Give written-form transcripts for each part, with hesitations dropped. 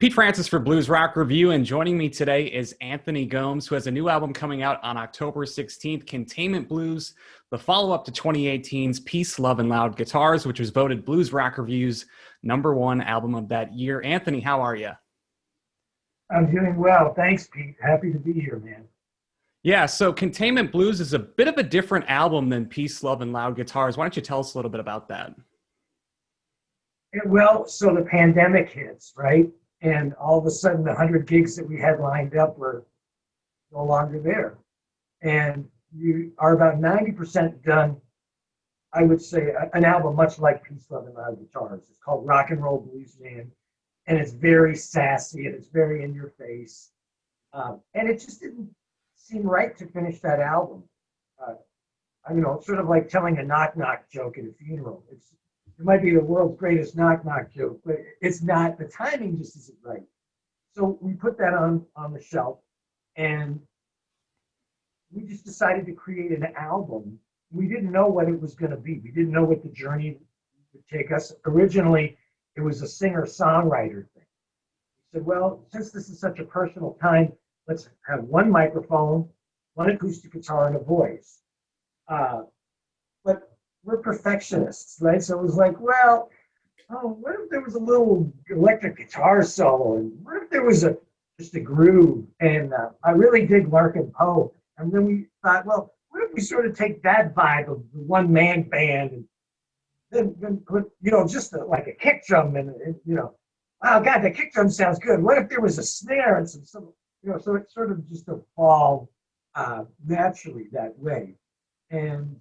Pete Francis for Blues Rock Review, and joining me today is Anthony Gomes, who has a new album coming out on October 16th, Containment Blues, the follow-up to 2018's Peace, Love, and Loud Guitars, which was voted Blues Rock Review's #1 album of that year. Anthony, how are you? I'm doing well. Thanks, Pete. Happy to be here, man. Yeah, so Containment Blues is a bit of a different album than Peace, Love, and Loud Guitars. Why don't you tell us a little bit about that? Well, so the pandemic hits, right? And all of a sudden, the 100 gigs that we had lined up were no longer there. And you are about 90% done, I would say, an album much like Peace, Love, and Loud Guitars. It's called Rock and Roll Blues Man. And it's very sassy and it's very in your face. And it just didn't seem right to finish that album. It's sort of like telling a knock-knock joke at a funeral. It might be the world's greatest knock-knock joke, but it's not. The timing just isn't right. So we put that on the shelf, and we just decided to create an album. We didn't know what it was going to be. We didn't know what the journey would take us. Originally, it was a singer-songwriter thing. We said, well, since this is such a personal time, let's have one microphone, one acoustic guitar, and a voice. But we're perfectionists, right? So it was like, well, what if there was a little electric guitar solo? And what if there was just a groove? And I really dig Larkin Poe. And then we thought, well, what if we sort of take that vibe of the one-man band and then put, like a kick drum and, oh, God, the kick drum sounds good. What if there was a snare and some so it sort of just evolved naturally that way. And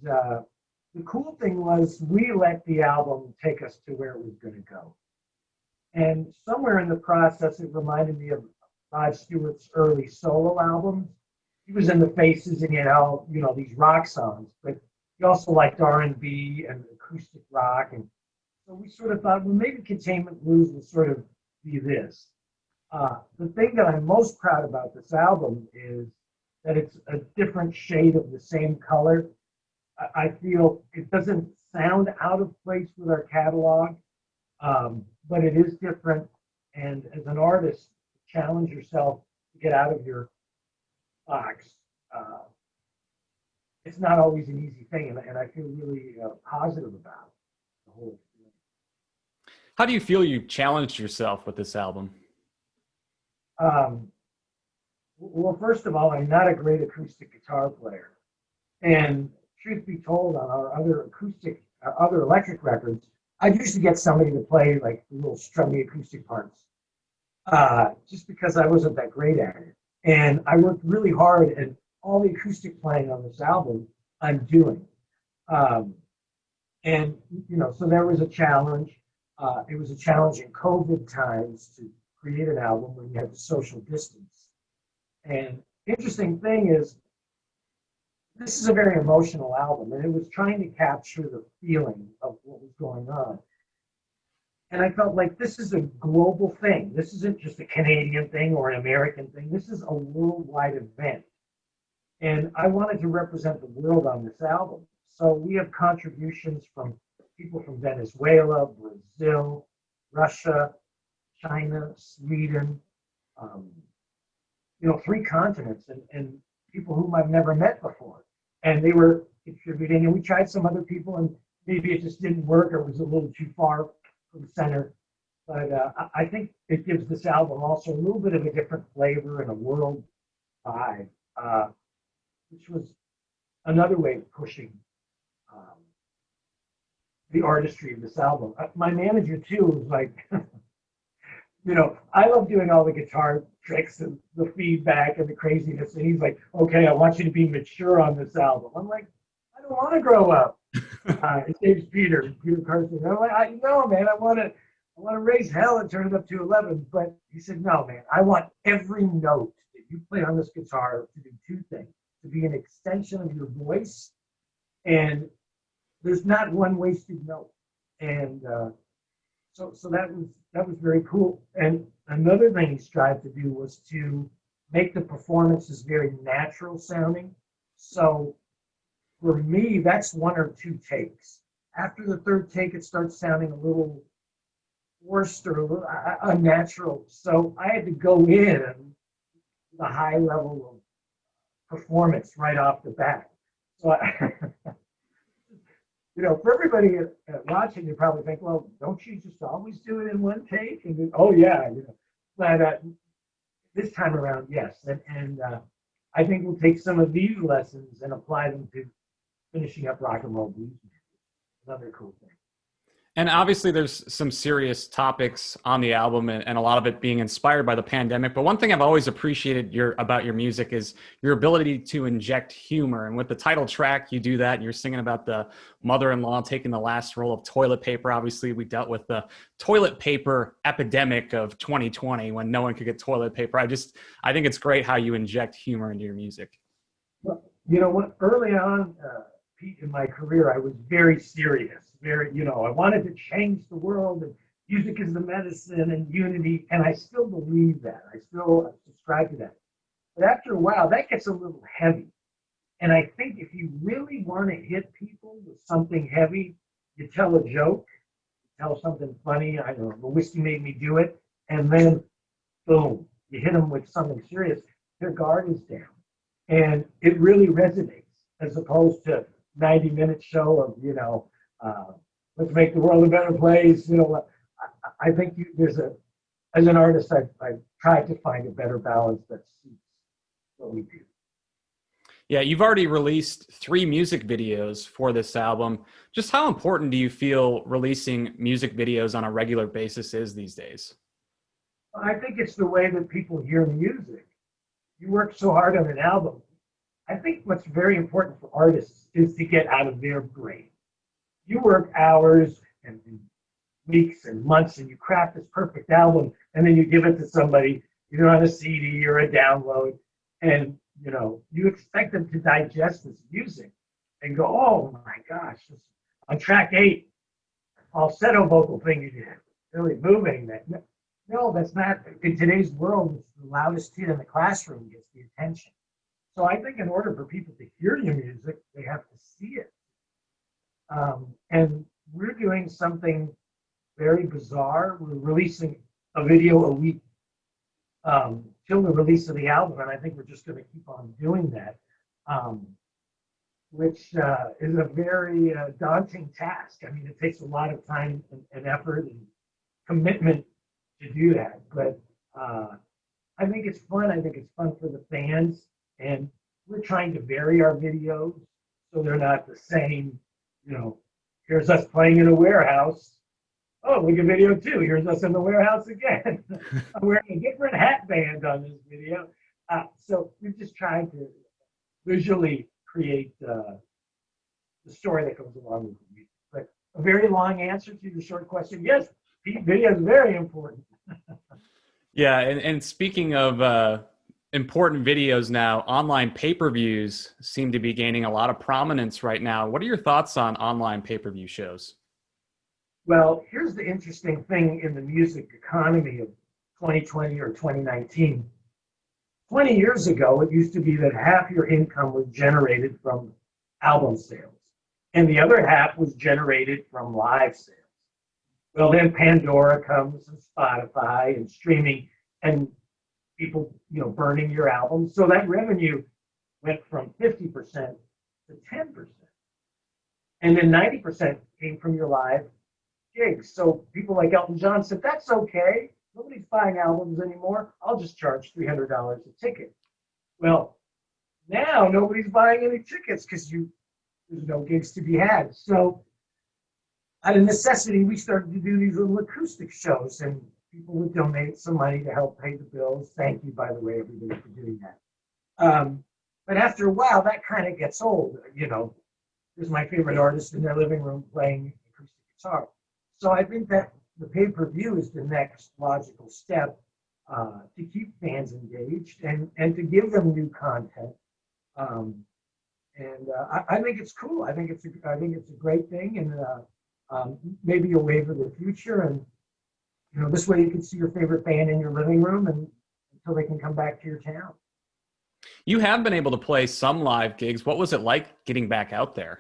the cool thing was we let the album take us to where it was going to go. And somewhere in the process, it reminded me of Rod Stewart's early solo albums. He was in the Faces and, these rock songs, but he also liked R&B and acoustic rock. And so we sort of thought, well, maybe Containment Blues will sort of be this. The thing that I'm most proud about this album is that it's a different shade of the same color. I feel it doesn't sound out of place with our catalog, but it is different. And as an artist, challenge yourself to get out of your box. It's not always an easy thing, and I feel really positive about the whole experience. How do you feel you challenged yourself with this album? Well, first of all, I'm not a great acoustic guitar player. And truth be told, on our other electric records, I used to get somebody to play like the little strummy acoustic parts, just because I wasn't that great at it. And I worked really hard, and all the acoustic playing on this album, I'm doing. So there was a challenge. It was a challenge in COVID times to create an album when you had the social distance. And interesting thing is, this is a very emotional album, and it was trying to capture the feeling of what was going on. And I felt like this is a global thing. This isn't just a Canadian thing or an American thing. This is a worldwide event. And I wanted to represent the world on this album. So we have contributions from people from Venezuela, Brazil, Russia, China, Sweden, 3 continents, and people whom I've never met before. And they were contributing, and we tried some other people, and maybe it just didn't work or it was a little too far from center. But I think it gives this album also a little bit of a different flavor and a world vibe, which was another way of pushing the artistry of this album. My manager, too, was like, I love doing all the guitar tricks and the feedback and the craziness. And he's like, okay, I want you to be mature on this album. I'm like, I don't want to grow up. His name's Peter Carson. I'm like, no, man, I want to raise hell and turn it up to 11. But he said, no, man, I want every note that you play on this guitar to do 2 things: to be an extension of your voice, and there's not one wasted note. And so that was very cool. And another thing he strived to do was to make the performances very natural sounding. So for me, that's 1 or 2 takes. After the 3rd take, it starts sounding a little forced or unnatural. So I had to go in with a high level of performance right off the bat. So, for everybody watching, you probably think, well, don't you just always do it in one take? And then, oh, yeah. But this time around, yes. And I think we'll take some of these lessons and apply them to finishing up Rock and Roll Blues. Another cool thing. And obviously, there's some serious topics on the album, and a lot of it being inspired by the pandemic. But one thing I've always appreciated about your music is your ability to inject humor. And with the title track, you do that. And you're singing about the mother-in-law taking the last roll of toilet paper. Obviously, we dealt with the toilet paper epidemic of 2020 when no one could get toilet paper. I think it's great how you inject humor into your music. Well, you know what? Early on, Pete, in my career, I was very serious. I wanted to change the world, and music is the medicine and unity, and I still believe that. I still subscribe to that. But after a while, that gets a little heavy. And I think if you really want to hit people with something heavy, you tell a joke, tell something funny. I don't know, the whiskey made me do it, and then boom, you hit them with something serious. Their guard is down, and it really resonates as opposed to 90-minute show of let's make the world a better place. I think as an artist, I've tried to find a better balance that suits what we do. Yeah, you've already released 3 music videos for this album. Just how important do you feel releasing music videos on a regular basis is these days? I think it's the way that people hear music. You work so hard on an album. I think what's very important for artists is to get out of their brain. You work hours and weeks and months, and you craft this perfect album, and then you give it to somebody, either on a CD or a download, and you expect them to digest this music and go, oh my gosh, on track 8, falsetto vocal thing you did, really moving. No, that's not. In today's world, it's the loudest kid in the classroom gets the attention. So I think in order for people to hear your music, they have to see it. And we're doing something very bizarre. We're releasing a video a week till the release of the album, and I think we're just going to keep on doing that, which is a very daunting task. I mean, it takes a lot of time and effort and commitment to do that, but I think it's fun. I think it's fun for the fans, and we're trying to vary our videos so they're not the same. Here's us playing in a warehouse. Oh, we get video 2. Here's us in the warehouse again. I'm wearing a different hat band on this video. So we've just tried to visually create the story that goes along with the music. But a very long answer to your short question. Yes, video is very important. Yeah, and speaking of important videos now, online pay-per-views seem to be gaining a lot of prominence right now. What are your thoughts on online pay-per-view shows? Well, here's the interesting thing in the music economy of 2020 or 2019. 20 years ago, it used to be that half your income was generated from album sales, and the other half was generated from live sales. Well, then Pandora comes and Spotify and streaming and people, burning your album. So that revenue went from 50% to 10%. And then 90% came from your live gigs. So people like Elton John said, that's okay. Nobody's buying albums anymore. I'll just charge $300 a ticket. Well, now nobody's buying any tickets because there's no gigs to be had. So out of necessity, we started to do these little acoustic shows, and people would donate some money to help pay the bills. Thank you, by the way, everybody, for doing that. But after a while, that kind of gets old. There's my favorite artist in their living room playing acoustic guitar. So I think that the pay-per-view is the next logical step to keep fans engaged and to give them new content. I think it's cool. I think it's a great thing, and maybe a wave of the future. And this way you can see your favorite band in your living room and until they can come back to your town. You have been able to play some live gigs. What was it like getting back out there?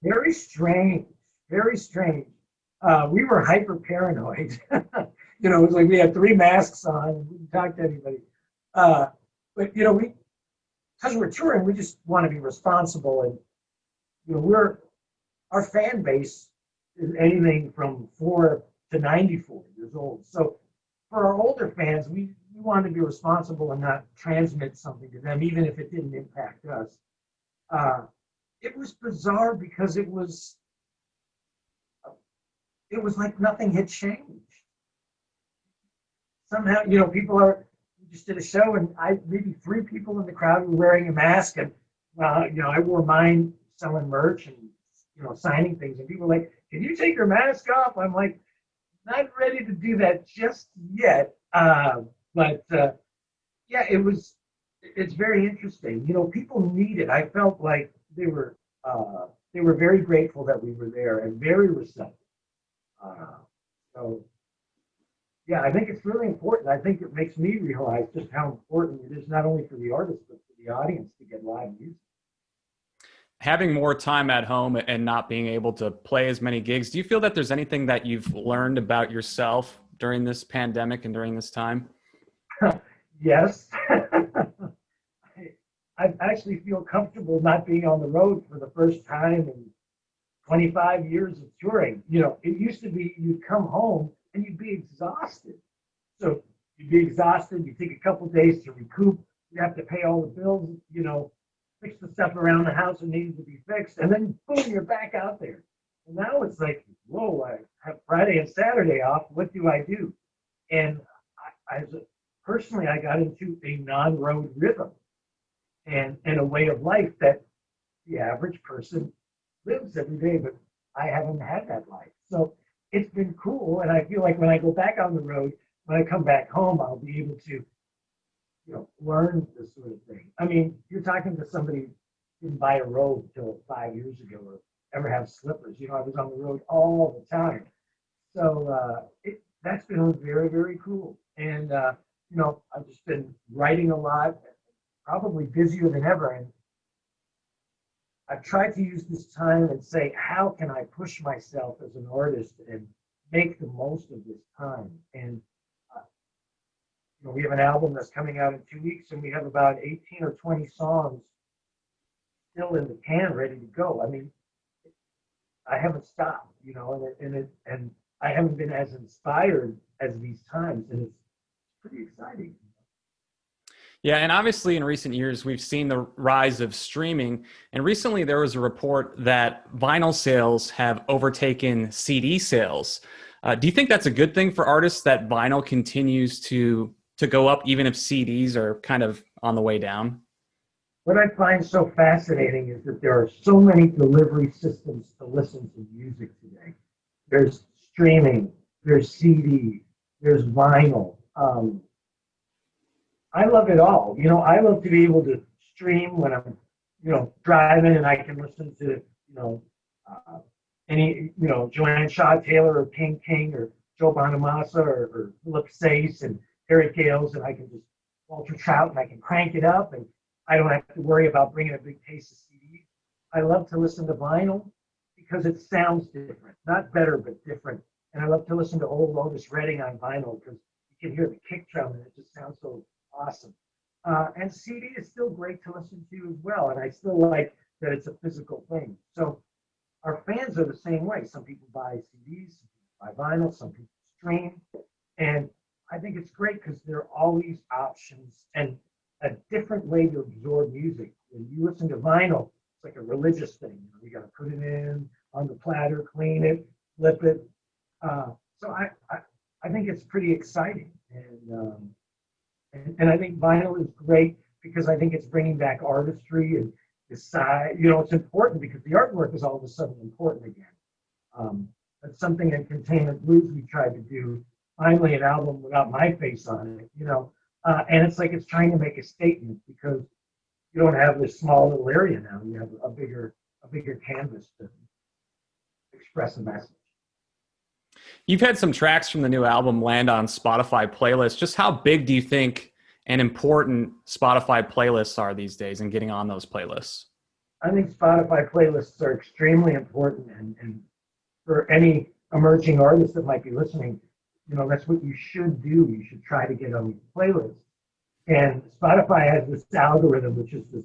Very strange, very strange. We were hyper paranoid. You know, it was like we had three masks on and we didn't talk to anybody. Uh, but you know, because we're touring, we just want to be responsible, and you know, our fan base is anything from 4 to 94 years old. So for our older fans, we wanted to be responsible and not transmit something to them, even if it didn't impact us. Uh, it was bizarre because it was like nothing had changed. Somehow, you know, we just did a show and maybe three people in the crowd were wearing a mask, and, you know, I wore mine selling merch and, you know, signing things, and people were like, can you take your mask off? I'm like, not ready to do that just yet. But yeah, it's very interesting. You know, people need it. I felt like they were very grateful that we were there and very receptive. Uh, so yeah, I think it's really important. I think it makes me realize just how important it is, not only for the artist, but for the audience to get live music. Having more time at home and not being able to play as many gigs, do you feel that there's anything that you've learned about yourself during this pandemic and during this time? Yes. I actually feel comfortable not being on the road for the first time in 25 years of touring. You know, it used to be you'd come home and you'd be exhausted. So you'd be exhausted, you'd take a couple of days to recoup, you'd have to pay all the bills, you know, fix the stuff around the house that needed to be fixed, and then boom, you're back out there. And now it's like, whoa, I have Friday and Saturday off. What do I do? And personally, I got into a non-road rhythm and a way of life that the average person lives every day, but I haven't had that life. So it's been cool, and I feel like when I go back on the road, when I come back home, I'll be able to, you know, learn this sort of thing. I mean, you're talking to somebody who didn't buy a robe till 5 years ago or ever have slippers. You know, I was on the road all the time. So that's been very, very cool. And, you know, I've just been writing a lot, probably busier than ever. And I've tried to use this time and say, how can I push myself as an artist and make the most of this time? And you know, we have an album that's coming out in 2 weeks, and we have about 18 or 20 songs still in the can, ready to go. I mean, I haven't stopped, you know, and I haven't been as inspired as these times, and it's pretty exciting. Yeah, and obviously in recent years, we've seen the rise of streaming. And recently there was a report that vinyl sales have overtaken CD sales. Do you think that's a good thing for artists that vinyl continues to go up, even if CDs are kind of on the way down? What I find so fascinating is that there are so many delivery systems to listen to music today. There's streaming, there's CD, there's vinyl. I love it all. You know, I love to be able to stream when I'm, you know, driving, and I can listen to, you know, any, you know, Joanne Shaw Taylor or King or Joe Bonamassa or Philip Sayce and Eric Gales, and I can just Walter Trout, and I can crank it up, and I don't have to worry about bringing a big case of CDs. I love to listen to vinyl because it sounds different, not better, but different. And I love to listen to old Otis Redding on vinyl because you can hear the kick drum and it just sounds so awesome. And CD is still great to listen to as well. And I still like that it's a physical thing. So our fans are the same way. Some people buy CDs, some people buy vinyl, some people stream. And I think it's great because there are always options and a different way to absorb music. When you listen to vinyl, it's like a religious thing. You know, you got to put it in on the platter, clean it, flip it. So I think it's pretty exciting. And I think vinyl is great because I think it's bringing back artistry and the side. You know, it's important because the artwork is all of a sudden important again. That's something in Containment Blues we tried to do. Finally, an album without my face on it, you know. And it's like it's trying to make a statement because you don't have this small little area now. You have a bigger canvas to express a message. You've had some tracks from the new album land on Spotify playlists. Just how big do you think and important Spotify playlists are these days and getting on those playlists? I think Spotify playlists are extremely important, and for any emerging artists that might be listening, that's what you should do. You should try to get on these playlists. And Spotify has this algorithm, which is this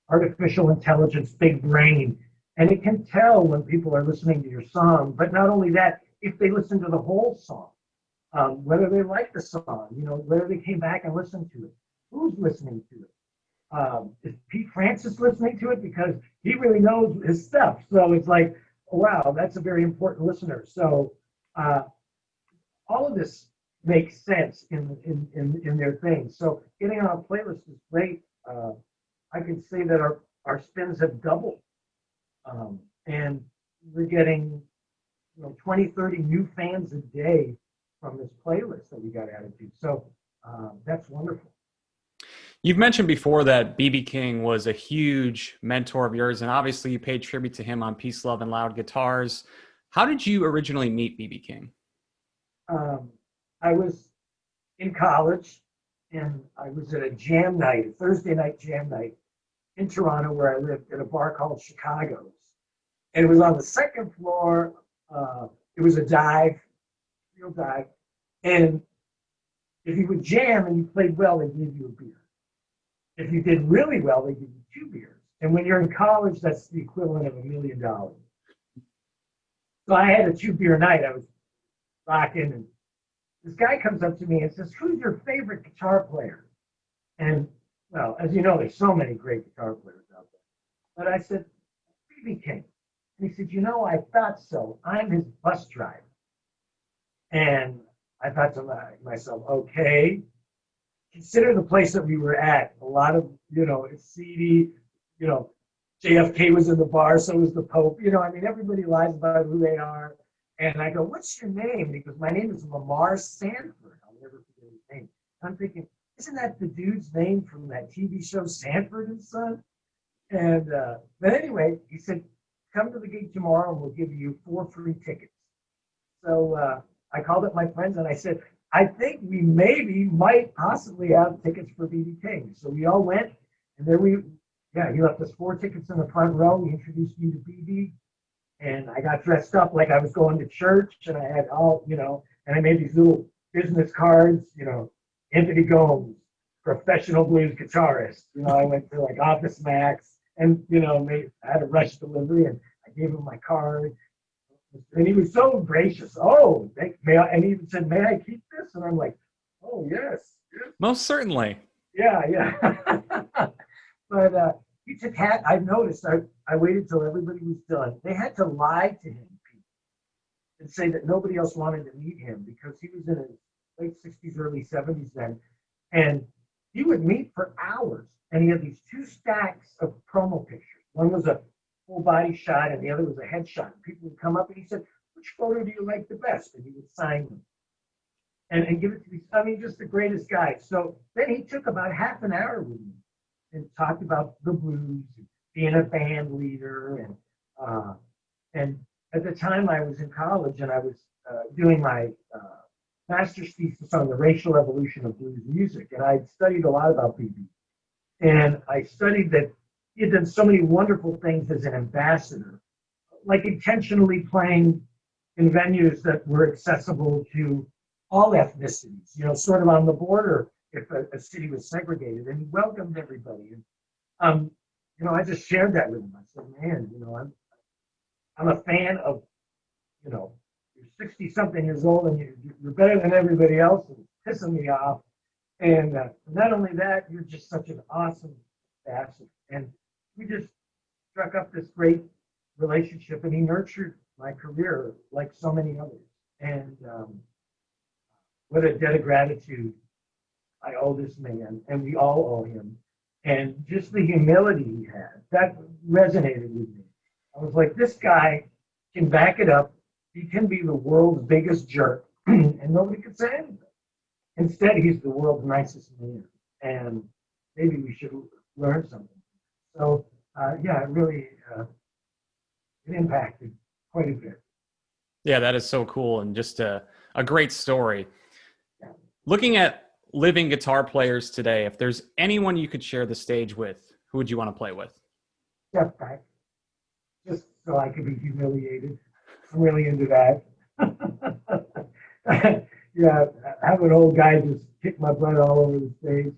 artificial intelligence, big brain, and it can tell when people are listening to your song. But not only that, if they listen to the whole song, whether they like the song, whether they came back and listened to it, who's listening to it. Is Pete Francis listening to it? Because he really knows his stuff. So it's like, oh, wow, that's a very important listener. So all of this makes sense in their things. So getting on a playlist is great. I can say that our spins have doubled. And we're getting 20, 30 new fans a day from this playlist that we got added to. So that's wonderful. You've mentioned before that B.B. King was a huge mentor of yours, and obviously you paid tribute to him on Peace, Love, and Loud Guitars. How did you originally meet B.B. King? I was in college, and I was at a jam night, a Thursday night jam night in Toronto, where I lived, at a bar called Chicago's. And it was on the second floor. It was a dive, real dive. And if you would jam and you played well, they gave you a beer. If you did really well, they give you 2 beers. And when you're in college, that's the equivalent of $1 million. So I had a 2-beer night. I was rocking, and this guy comes up to me and says, "Who's your favorite guitar player?" And, well, as you know, there's so many great guitar players out there. But I said, "B.B. King." And he said, "I thought so. I'm his bus driver." And I thought to myself, okay, consider the place that we were at. A lot of, it's seedy, JFK was in the bar, so was the Pope. Everybody lies about who they are. And I go, "What's your name?" And he goes, "My name is Lamar Sanford." I'll never forget his name. I'm thinking, isn't that the dude's name from that TV show Sanford and Son? And but anyway, he said, "Come to the gig tomorrow and we'll give you 4 free tickets." So I called up my friends and I said, "I think we might possibly have tickets for B.B. King." So we all went, and there he left us 4 tickets in the front row. He introduced me to B.B. And I got dressed up like I was going to church, and I had and I made these little business cards, Anthony Gomes, professional blues guitarist. I went to like Office Max, and I had a rush delivery, and I gave him my card, and he was so gracious. "Oh, may I?" And he even said, "May I keep this?" And I'm like, "Oh, yes. Most certainly." Yeah. But he took I noticed. I waited till everybody was done. They had to lie to him and say that nobody else wanted to meet him because he was in his late 60s, early 70s then. And he would meet for hours. And he had these 2 stacks of promo pictures. One was a full body shot and the other was a headshot. People would come up and he said, "Which photo do you like the best?" And he would sign them and give it to these, just the greatest guy. So then he took about half an hour with me and talked about the blues, and being a band leader, and at the time I was in college and I was doing my master's thesis on the racial evolution of blues music, and I'd studied a lot about B.B. And I studied that he had done so many wonderful things as an ambassador, like intentionally playing in venues that were accessible to all ethnicities, sort of on the border if a city was segregated, and he welcomed everybody. And I just shared that with him. I said, "Man, I'm a fan of, you're 60-something years old and you're better than everybody else, and it's pissing me off. And not only that, you're just such an awesome ambassador." And we just struck up this great relationship, and he nurtured my career like so many others. And what a debt of gratitude I owe this man, and we all owe him. And just the humility he had, that resonated with me. I was like, this guy can back it up. He can be the world's biggest jerk, and nobody could say anything. Instead, he's the world's nicest man, and maybe we should learn something. So, it really it impacted quite a bit. Yeah, that is so cool, and just a great story. Yeah. Looking at living guitar players today, if there's anyone you could share the stage with, who would you want to play with? Step back, just so I could be humiliated. I'm really into that. Yeah, have an old guy just kick my butt all over the stage.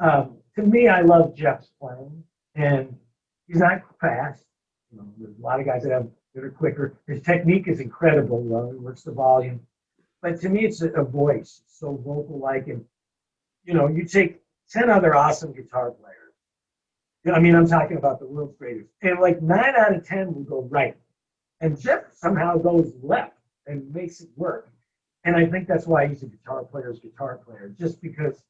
To me, I love Jeff's playing, and he's not fast. You know, there's a lot of guys that are quicker. His technique is incredible, though. He works the volume. But to me, it's a voice. It's so vocal-like, and you take 10 other awesome guitar players. I mean, I'm talking about the world's greatest, and like 9 out of 10 will go right, and Jeff somehow goes left and makes it work. And I think that's why he's a guitar player's guitar player, just because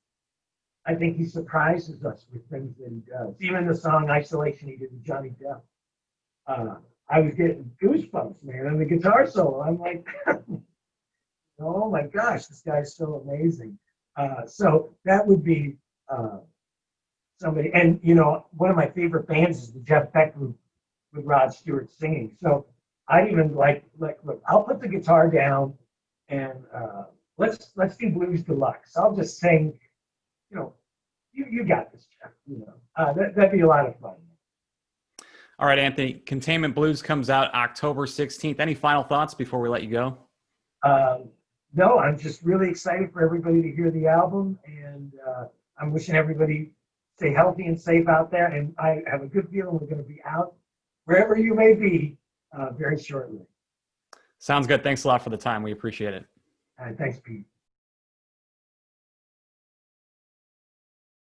I think he surprises us with things that he does. Even the song Isolation he did with Johnny Depp. I was getting goosebumps, man, on the guitar solo. I'm like, oh my gosh, this guy's so amazing. So that would be somebody. And, one of my favorite bands is the Jeff Beck group with Rod Stewart singing. So I even look, I'll put the guitar down and let's do Blues Deluxe. I'll just sing, you got this, Jeff. That'd be a lot of fun. All right, Anthony, Containment Blues comes out October 16th. Any final thoughts before we let you go? No, I'm just really excited for everybody to hear the album, and I'm wishing everybody stay healthy and safe out there. And I have a good feeling we're going to be out wherever you may be very shortly. Sounds good. Thanks a lot for the time. We appreciate it. Thanks, Pete.